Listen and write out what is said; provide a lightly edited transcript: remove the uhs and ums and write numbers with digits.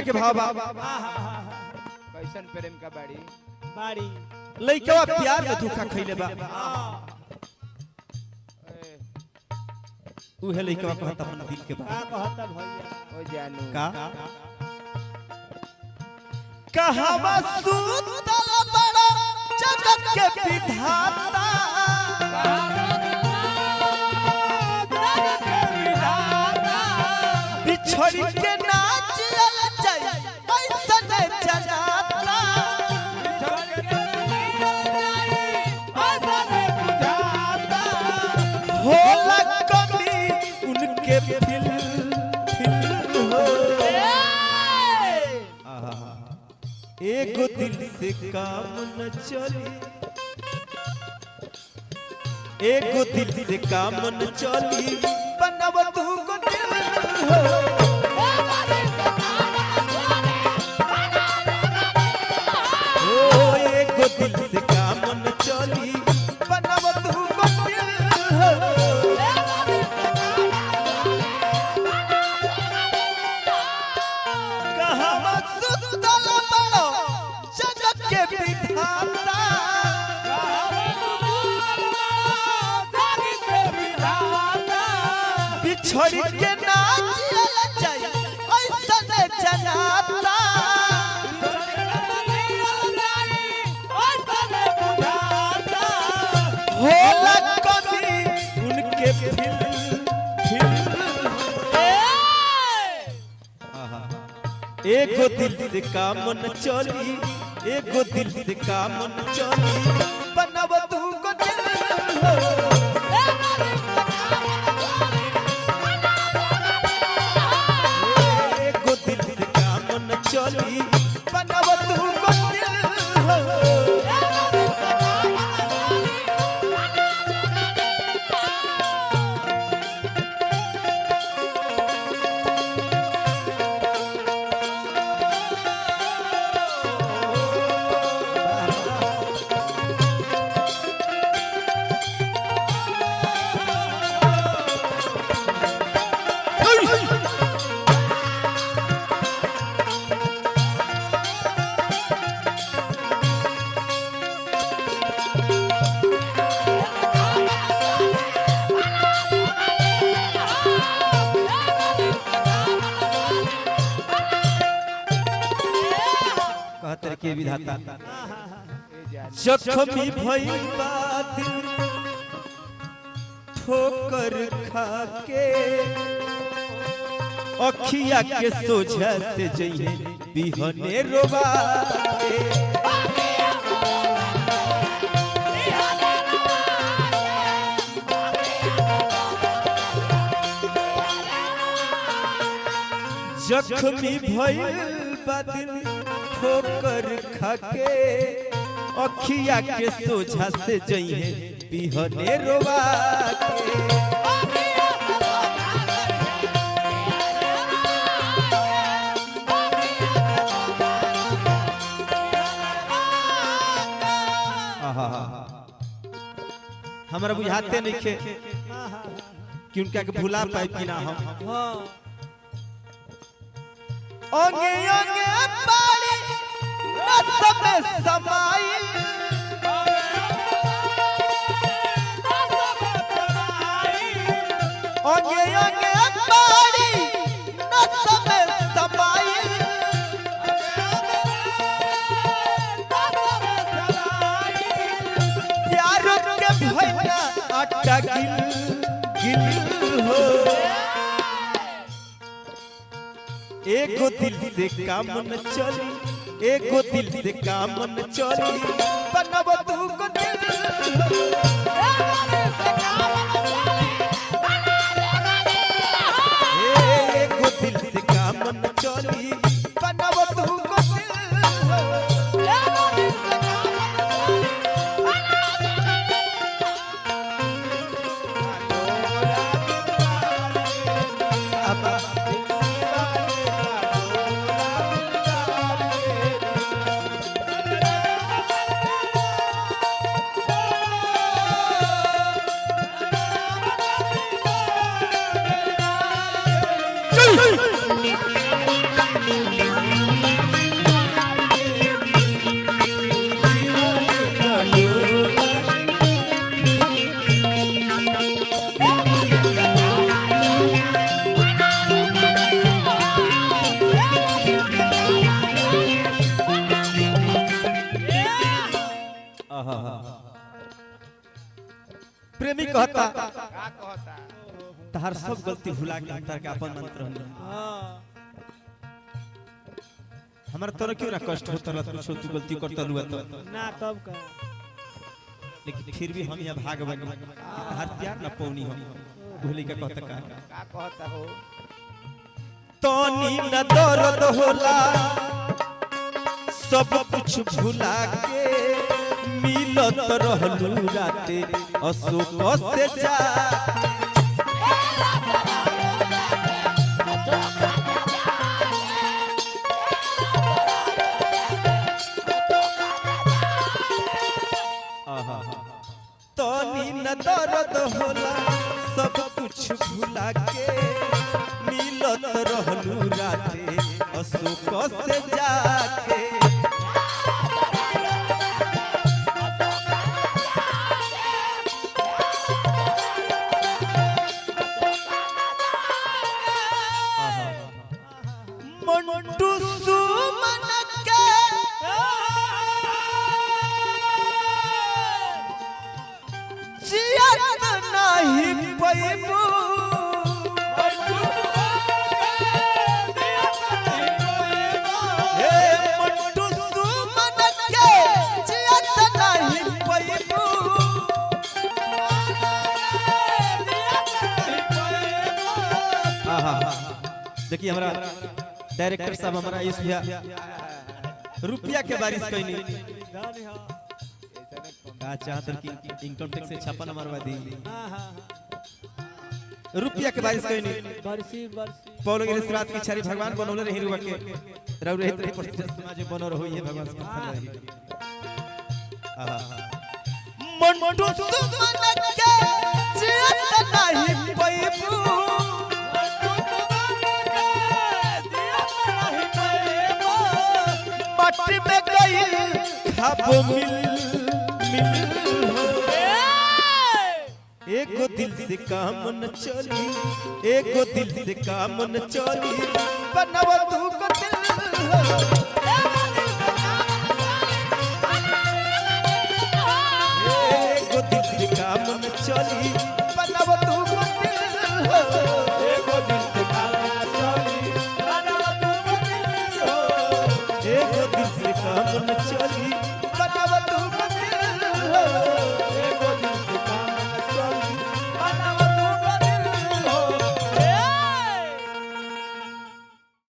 के भाव कैसन प्रेम का बाड़ी बाड़ी लइका प्यार में धोखा खइले बा उहे लइका कहता मन दिल के बात का कहता भैया ओ जानू का कहवा सुतल बड़ा जगत के विधाता बिछड़ के नाचल जाय ऐसन जनाता होला कभी उनके फिल हो एगो दिल से काम न चली एगो दिल से काम न चली बनब तू को दिल हो एगो दिल से काम न चली बनब तू को दिल हो कहवा सुतल बड़ो जगत के विधाता बिछड़ के नाचल जाय ऐसन जनाता होला कभी उनके फिल एगो दिल से काम न चली एगो दिल से काम न चली बनब तू को दिल हो एगो दिल से काम न चली बनब तू को दिल हो कहतर के विधाता जख्मी भइल बा दिल ठोकर खा के अखिया के सोझा से जइहे बिहने रोबा के जख्मी भइल बा दिल ठोकर खाके अखिया के सोझा से जइहे बिहने रोबा के हमरा बुझाते नहीं खे कि उनका के भुला पाए कि ना हम ओंगे ओंगे पानी नस में समाई ओंगे ओंगे पानी नस में समाई प्यार के भैया आटा गिल गिल हो एगो दिल से काम न चली एगो दिल से काम न चली बनब तू को दिल एगो दिल से काम न चली बनब तू को दिल प्रेमी कहता का कहता तहार सब गलती भुला के अंतर के अपन मंत्र हम हमारा तोरा क्यों ना कष्ट होता रहा कुछ तू गलती करता लुआ तो ना तब का लेकिन फिर भी हम यहाँ भाग बनी हर प्यार ना पौनी हम भूली का कहता का कहता हो तोनी न दर्द होला सब कुछ भुला के मिलत रहलू राते अशोक से जा तोनी न दर्द होला सब कुछ भुला के मिलत रहलू राते अशोक से जाके मंटू सुमन के जियत नहीं पैबू हे मंटू सुमन के जियत नहीं पैबू देखिए हमारा डायरेक्टर साहब हमारा इस भैया रुपया के बारिश कहीं का चाहत कि इनकम टैक्स से छापा न मरवा दी रुपया के बारिश कहीं बरसी बरसी पौलो के रात की छारी भगवान बनौले रही रुआ के रह रहे रही पर समाज बनो रहो ये भगवान से प्रार्थना रही मंटू सुमन के जियत नहीं पैबू मट्टी में गई खाबो मिल एगो दिल से काम न चली एगो दिल से काम न चली बनव तू को दिल एगो दिल से काम न चली बनव तू को दिल एगो दिल